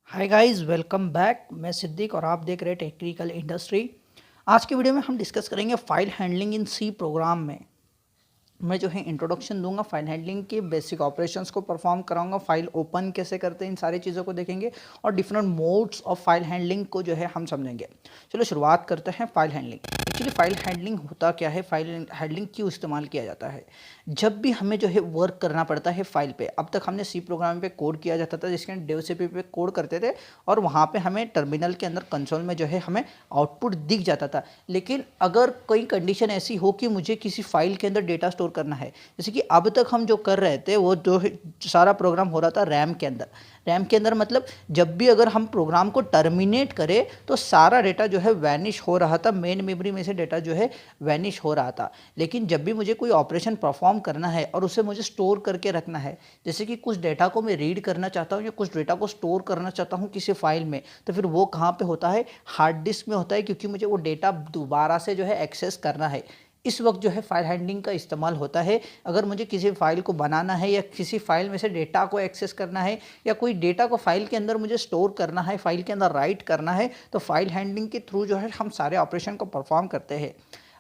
Hi guys, welcome back. मैं सिद्दीक और आप देख रहे हैं टेक्निकल इंडस्ट्री। आज की वीडियो में हम डिस्कस करेंगे file handling in C program में। मैं जो है इंट्रोडक्शन दूंगा, फाइल हैंडलिंग के बेसिक ऑपरेशंस को परफॉर्म कराऊंगा, फाइल ओपन कैसे करते हैं इन सारी चीज़ों को देखेंगे और different modes of file handling को जो है हम समझेंगे। चलो शुरुआत करते हैं file handling. Actually file handling होता क्या है, फाइल हैंडलिंग क्यों इस्तेमाल किया जाता है। जब भी हमें जो है वर्क करना पड़ता है फाइल पे, अब तक हमने सी प्रोग्राम पे कोड किया जाता था जिसके डेव सीपी पे कोड करते थे और वहाँ पे हमें टर्मिनल के अंदर कंसोल में जो है हमें आउटपुट दिख जाता था। लेकिन अगर कोई कंडीशन ऐसी हो कि मुझे किसी फाइल के अंदर डेटा स्टोर करना है, जैसे कि अब तक हम जो कर रहे थे वो जो सारा प्रोग्राम हो रहा था रैम के अंदर। रैम के अंदर मतलब जब भी अगर हम प्रोग्राम को टर्मिनेट करें तो सारा डेटा जो है वैनिश हो रहा था, मेन मेमोरी में से डेटा जो है वैनिश हो रहा था। लेकिन जब भी मुझे कोई ऑपरेशन परफॉर्म करना है और उसे मुझे स्टोर करके रखना है, जैसे कि कुछ डेटा को मैं रीड करना चाहता हूँ या कुछ डेटा को स्टोर करना चाहता हूँ किसी फाइल में, तो फिर वो कहाँ पे होता है, हार्ड डिस्क में होता है, क्योंकि मुझे वो डेटा दोबारा से जो है एक्सेस करना है। इस वक्त जो है फाइल हैंडलिंग का इस्तेमाल होता है। अगर मुझे किसी फाइल को बनाना है या किसी फाइल में से डेटा को एक्सेस करना है या कोई डेटा को फाइल के अंदर मुझे स्टोर करना है, फाइल के अंदर राइट करना है, तो फाइल हैंडलिंग के थ्रू जो है हम सारे ऑपरेशन को परफॉर्म करते हैं।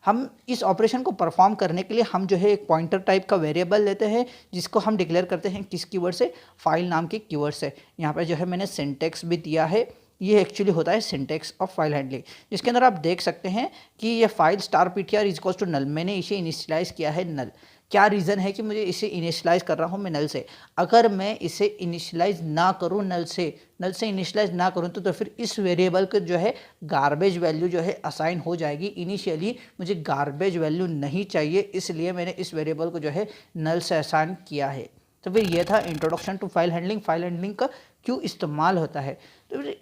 हम इस ऑपरेशन को परफॉर्म करने के लिए हम जो है एक पॉइंटर टाइप का वेरिएबल लेते हैं जिसको हम डिक्लेयर करते हैं किस कीवर्ड से, फाइल नाम के कीवर्ड से। यहाँ पर जो है मैंने सिंटैक्स भी दिया है, ये एक्चुअली होता है सिंटैक्स ऑफ फाइल हैंडलिंग, जिसके अंदर आप देख सकते हैं कि ये file star ptr is equals to null. मैंने इसे इनिशियलाइज़ किया है नल। क्या रीज़न है कि मुझे इसे इनिशियलाइज़ कर रहा हूँ मैं नल से। अगर मैं इसे इनिशियलाइज़ ना करूँ नल से इनिशियलाइज़ ना करूँ तो फिर इस वेरिएबल को जो है गार्बेज वैल्यू जो है असाइन हो जाएगी। इनिशियली मुझे गार्बेज वैल्यू नहीं चाहिए, इसलिए मैंने इस वेरिएबल को जो है नल से असाइन किया है। तो फिर ये था introduction to file handling. File handling का क्यों इस्तेमाल होता है, तो फिर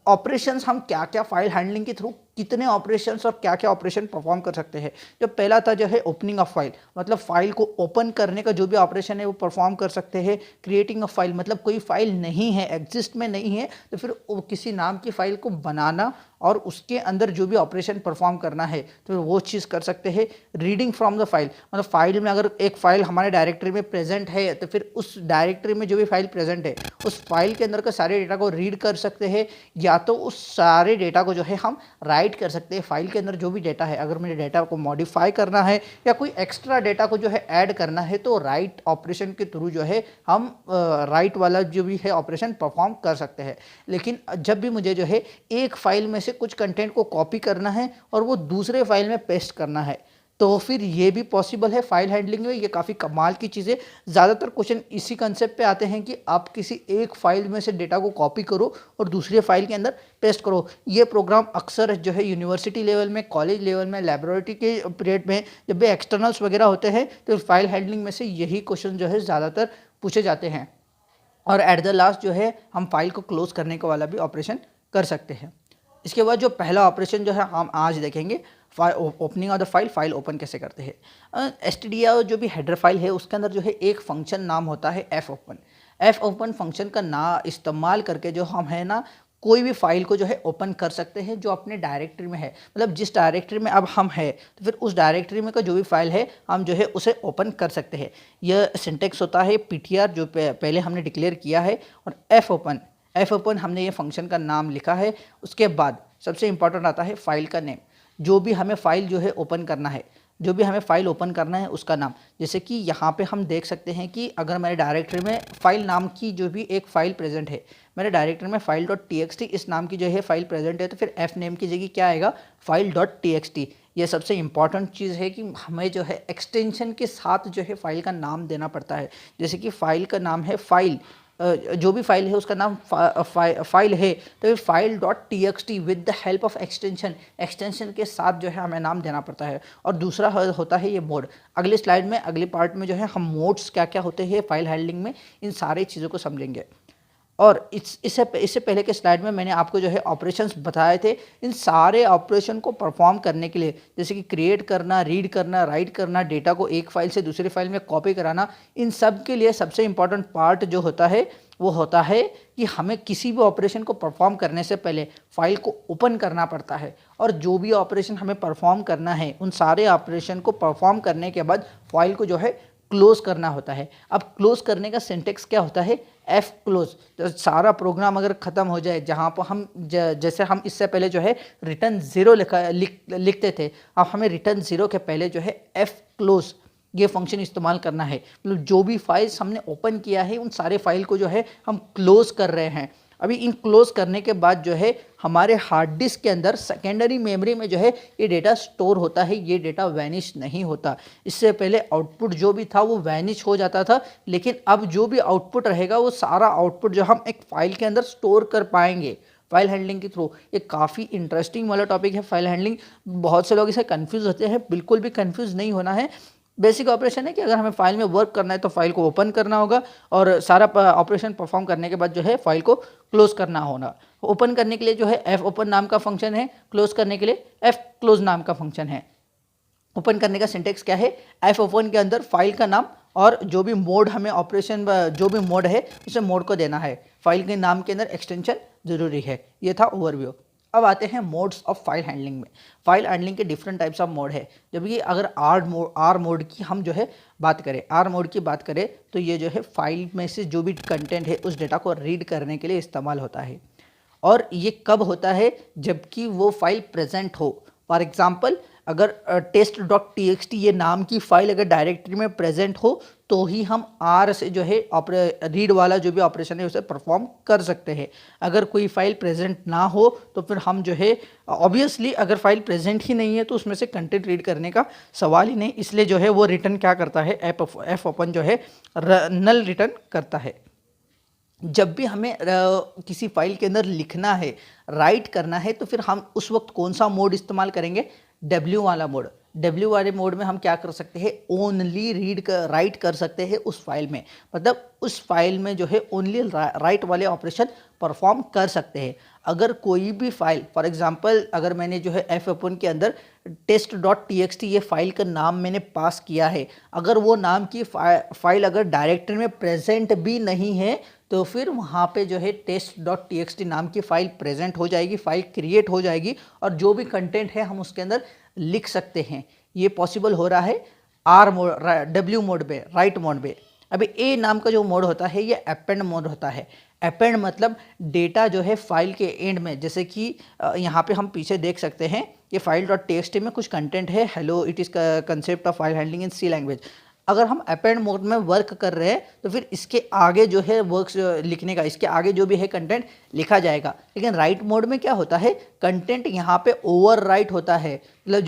ऑपरेशंस हम क्या क्या फाइल हैंडलिंग के थ्रू कितने ऑपरेशंस और क्या क्या ऑपरेशन परफॉर्म कर सकते हैं। जो पहला था जो है ओपनिंग ऑफ फाइल, मतलब फाइल को ओपन करने का जो भी ऑपरेशन है वो परफॉर्म कर सकते हैं। क्रिएटिंग ऑफ फाइल, मतलब कोई फाइल नहीं है, एग्जिस्ट में नहीं है, तो फिर किसी नाम की फाइल को बनाना और उसके अंदर जो भी ऑपरेशन परफॉर्म करना है तो फिर वो चीज़ कर सकते हैं। रीडिंग फ्रॉम द फाइल, मतलब फाइल में अगर एक फाइल हमारे डायरेक्टरी में प्रेजेंट है तो फिर उस डायरेक्टरी में जो भी फाइल प्रेजेंट है उस फाइल के अंदर का सारे डेटा को रीड कर सकते हैं, या तो उस सारे डेटा को जो है हम राइट कर सकते हैं। फाइल के अंदर जो भी डेटा है, अगर मुझे डेटा को मॉडिफाई करना है या कोई एक्स्ट्रा डेटा को जो है ऐड करना है तो राइट ऑपरेशन के थ्रू जो है हम राइट वाला जो भी है ऑपरेशन परफॉर्म कर सकते हैं। लेकिन जब भी मुझे जो है एक फाइल में से कुछ कंटेंट को कॉपी करना है और वो दूसरे फाइल में पेस्ट करना है तो फिर ये भी पॉसिबल है फाइल हैंडलिंग में। ये काफ़ी कमाल की चीज़ है। ज़्यादातर क्वेश्चन इसी कंसेप्ट पे आते हैं कि आप किसी एक फाइल में से डेटा को कॉपी करो और दूसरे फाइल के अंदर पेस्ट करो। ये प्रोग्राम अक्सर जो है यूनिवर्सिटी लेवल में, कॉलेज लेवल में, लैबोरेटरी के पीरियड में जब भी एक्सटर्नल्स वगैरह होते हैं तो फाइल हैंडलिंग में से यही क्वेश्चन जो है ज़्यादातर पूछे जाते हैं। और एट द लास्ट जो है हम फाइल को क्लोज करने का वाला भी ऑपरेशन कर सकते हैं। इसके बाद जो पहला ऑपरेशन जो है हम आज देखेंगे, opening of the file, file open कैसे करते हैं। stdio जो भी हेडर फाइल है उसके अंदर जो है एक फंक्शन नाम होता है F open. F open function का ना इस्तेमाल करके जो हम है ना कोई भी फाइल को जो है ओपन कर सकते हैं जो अपने डायरेक्टरी में है। मतलब जिस डायरेक्टरी में अब हम है तो फिर उस डायरेक्टरी में का जो भी फाइल है हम जो है उसे ओपन कर सकते हैं। यह सिंटेक्स होता है ptr जो पहले हमने डिक्लेयर किया है, और एफ ओपन हमने ये फंक्शन का नाम लिखा है। उसके बाद सबसे इंपॉर्टेंट आता है फाइल का नेम। जो भी हमें फाइल जो है ओपन करना है, जो भी हमें फाइल ओपन करना है उसका नाम। जैसे कि यहाँ पे हम देख सकते हैं कि अगर मेरे डायरेक्टरी में फाइल नाम की जो भी एक फाइल प्रेजेंट है, मेरे डायरेक्टरी में फाइल डॉट टी इस नाम की जो है फाइल प्रेजेंट है, तो फिर एफ नेम की जगह क्या आएगा, फाइल डॉट टी। ये सबसे इंपॉर्टेंट चीज़ है कि हमें जो है एक्सटेंशन के साथ जो है फाइल का नाम देना पड़ता है। जैसे कि फाइल का नाम है फाइल, जो भी फाइल है उसका नाम फाइल है तो फिर file dot T with the help of extension के साथ जो है हमें नाम देना पड़ता है। और दूसरा होता है ये मोड। अगले स्लाइड में, अगले पार्ट में जो है हम मोड्स क्या क्या होते हैं फाइल हैंडलिंग में, इन सारी चीज़ों को समझेंगे। और इससे पहले के स्लाइड में मैंने आपको जो है ऑपरेशंस बताए थे। इन सारे ऑपरेशन को परफॉर्म करने के लिए, जैसे कि क्रिएट करना, रीड करना, राइट करना, डेटा को एक फाइल से दूसरी फाइल में कॉपी कराना, इन सब के लिए सबसे इंपॉर्टेंट पार्ट जो होता है वो होता है कि हमें किसी भी ऑपरेशन को परफॉर्म करने से पहले फाइल को ओपन करना पड़ता है। और जो भी ऑपरेशन हमें परफॉर्म करना है उन सारे ऑपरेशन को परफॉर्म करने के बाद फाइल को जो है क्लोज करना होता है। अब क्लोज करने का सिंटेक्स क्या होता है, एफ क्लोज। तो सारा प्रोग्राम अगर ख़त्म हो जाए, जहाँ पर हम जैसे हम इससे पहले जो है रिटर्न ज़ीरो लिखते थे, अब हमें रिटर्न ज़ीरो के पहले जो है एफ क्लोज ये फंक्शन इस्तेमाल करना है। मतलब जो भी फाइल्स हमने ओपन किया है उन सारे फाइल को जो है हम क्लोज कर रहे हैं। अभी इन क्लोज करने के बाद जो है हमारे हार्ड डिस्क के अंदर सेकेंडरी मेमोरी में जो है ये डेटा स्टोर होता है, ये डेटा वैनिश नहीं होता। इससे पहले आउटपुट जो भी था वो वैनिश हो जाता था, लेकिन अब जो भी आउटपुट रहेगा वो सारा आउटपुट जो हम एक फाइल के अंदर स्टोर कर पाएंगे फाइल हैंडलिंग के थ्रू। ये काफ़ी इंटरेस्टिंग वाला टॉपिक है फाइल हैंडलिंग। बहुत से लोग इसे कंफ्यूज होते हैं, बिल्कुल भी कंफ्यूज नहीं होना है। बेसिक ऑपरेशन है कि अगर हमें फाइल में वर्क करना है तो फाइल को ओपन करना होगा और सारा ऑपरेशन परफॉर्म करने के बाद जो है फाइल को क्लोज करना होगा। ओपन करने के लिए जो है एफ ओपन नाम का फंक्शन है, क्लोज करने के लिए एफ क्लोज नाम का फंक्शन है। ओपन करने का सिंटेक्स क्या है, एफ ओपन के अंदर फाइल का नाम और जो भी मोड हमें ऑपरेशन जो भी मोड है उसे मोड को देना है। फाइल के नाम के अंदर एक्सटेंशन जरूरी है। ये था ओवरव्यू। अब आते हैं मोड्स ऑफ फाइल हैंडलिंग में। फाइल हैंडलिंग के डिफरेंट टाइप्स ऑफ मोड है। जब कि अगर आर मोड की हम जो है बात करें, आर मोड की बात करें तो ये जो है फाइल में से जो भी कंटेंट है उस डेटा को रीड करने के लिए इस्तेमाल होता है। और ये कब होता है, जबकि वो फाइल प्रेजेंट हो। फॉर एग्जांपल अगर test.txt ये नाम की फाइल अगर डायरेक्टरी में प्रेजेंट हो तो ही हम आर से जो है रीड वाला जो भी ऑपरेशन है उसे परफॉर्म कर सकते हैं। अगर कोई फाइल प्रेजेंट ना हो तो फिर हम जो है ऑब्वियसली अगर फाइल प्रेजेंट ही नहीं है तो उसमें से कंटेंट रीड करने का सवाल ही नहीं, इसलिए जो है वो रिटर्न क्या करता है, एफ ओपन जो है नल रिटर्न करता है। जब भी हमें किसी फाइल के अंदर लिखना है, राइट करना है, तो फिर हम उस वक्त कौन सा मोड इस्तेमाल करेंगे, डब्ल्यू वाला मोड। डब्ल्यू वाले मोड में हम क्या कर सकते हैं, ओनली राइट कर सकते हैं उस फाइल में। मतलब उस फाइल में जो है ओनली राइट वाले ऑपरेशन परफॉर्म कर सकते हैं। अगर कोई भी फाइल, फॉर एग्जांपल अगर मैंने जो है एफ ओपन के अंदर test.txt ये फाइल का नाम मैंने पास किया है, अगर वो नाम की फाइल अगर डायरेक्टरी में प्रेजेंट भी नहीं है तो फिर वहाँ पे जो है test.txt नाम की फाइल प्रेजेंट हो जाएगी, फाइल क्रिएट हो जाएगी और जो भी कंटेंट है हम उसके अंदर लिख सकते हैं। ये पॉसिबल हो रहा है आर मोड, डब्ल्यू मोड पे, राइट मोड पे। अभी ए नाम का जो मोड होता है ये अपेंड मोड होता है। अपेंड मतलब डेटा जो है फाइल के एंड में, जैसे कि यहाँ पे हम पीछे देख सकते हैं ये फाइल.txt में कुछ कंटेंट है, hello it is concept of file handling in C language. अगर हम अपेंड मोड में वर्क कर रहे हैं तो फिर इसके आगे जो है वर्क लिखने का, इसके आगे जो भी है कंटेंट लिखा जाएगा। लेकिन राइट मोड में क्या होता है, कंटेंट यहाँ पे ओवर राइट होता है। मतलब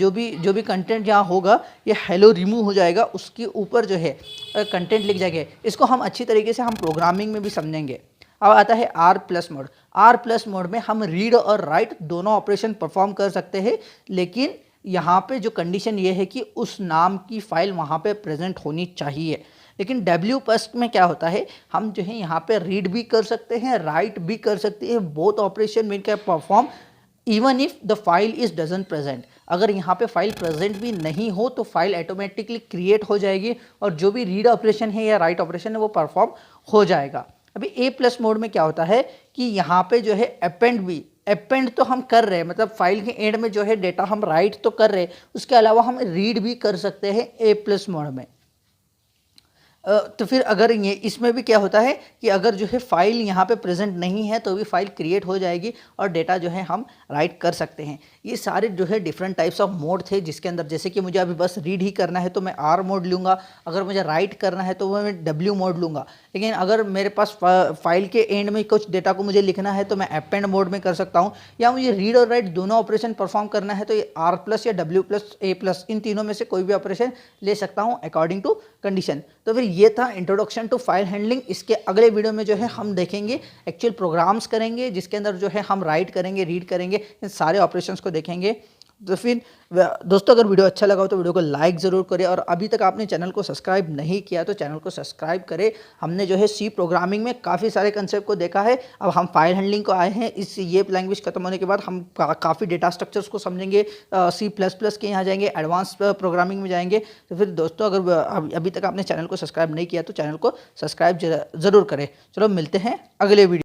जो भी कंटेंट यहाँ होगा ये हेलो रिमूव हो जाएगा, उसके ऊपर जो है कंटेंट लिख जाएगा। इसको हम अच्छी तरीके से हम प्रोग्रामिंग में भी समझेंगे। अब आता है R plus mode. R plus mode में हम रीड और राइट दोनों ऑपरेशन परफॉर्म कर सकते हैं, लेकिन यहाँ पे जो कंडीशन ये है कि उस नाम की फाइल वहाँ पे प्रेजेंट होनी चाहिए। लेकिन डब्ल्यू प्लस में क्या होता है, हम जो है यहाँ पे रीड भी कर सकते हैं, राइट भी कर सकते हैं, बोथ ऑपरेशन में क्या perform even if the file is doesn't present. अगर यहाँ पे फाइल प्रेजेंट भी नहीं हो तो फाइल ऑटोमेटिकली क्रिएट हो जाएगी और जो भी रीड ऑपरेशन है या राइट ऑपरेशन है वो परफॉर्म हो जाएगा। अभी ए प्लस मोड में क्या होता है कि यहाँ पे जो है अपेंड तो हम कर रहे हैं, मतलब फाइल के एंड में जो है डेटा हम राइट तो कर रहे हैं, उसके अलावा हम रीड भी कर सकते हैं ए प्लस मोड में। तो फिर अगर ये इसमें भी क्या होता है कि अगर जो है फाइल यहाँ पे प्रेजेंट नहीं है तो भी फाइल क्रिएट हो जाएगी और डेटा जो है हम राइट कर सकते हैं। ये सारे जो है डिफरेंट टाइप्स ऑफ मोड थे, जिसके अंदर जैसे कि मुझे अभी बस रीड ही करना है तो मैं आर मोड लूँगा, अगर मुझे राइट करना है तो वो मैं डब्ल्यू मोड लूँगा। लेकिन अगर मेरे पास फाइल के एंड में कुछ डेटा को मुझे लिखना है तो मैं अपेंड मोड में कर सकता हूँ, या मुझे रीड और राइट दोनों ऑपरेशन परफॉर्म करना है तो ये आर प्लस या डब्ल्यू प्लस ए प्लस इन तीनों में से कोई भी ऑपरेशन ले सकता हूँ अकॉर्डिंग टू कंडीशन। तो फिर ये था इंट्रोडक्शन टू फाइल हैंडलिंग। इसके अगले वीडियो में जो है हम देखेंगे एक्चुअल प्रोग्राम्स करेंगे जिसके अंदर जो है हम राइट करेंगे, रीड करेंगे, इन सारे ऑपरेशंस को देखेंगे। तो फिर दोस्तों अगर वीडियो अच्छा लगा हो तो वीडियो को लाइक ज़रूर करें और अभी तक आपने चैनल को सब्सक्राइब नहीं किया तो चैनल को सब्सक्राइब करें। हमने जो है सी प्रोग्रामिंग में काफ़ी सारे कंसेप्ट को देखा है, अब हम फाइल हैंडलिंग को आए हैं। इस ये लैंग्वेज खत्म होने के बाद हम काफ़ी डेटा स्ट्रक्चर्स को समझेंगे, सी प्लस प्लस के यहाँ जाएंगे, एडवांस प्रोग्रामिंग में जाएंगे। तो फिर दोस्तों अगर अभी तक आपने चैनल को सब्सक्राइब नहीं किया तो चैनल को सब्सक्राइब ज़रूर करें। चलो मिलते हैं अगले वीडियो।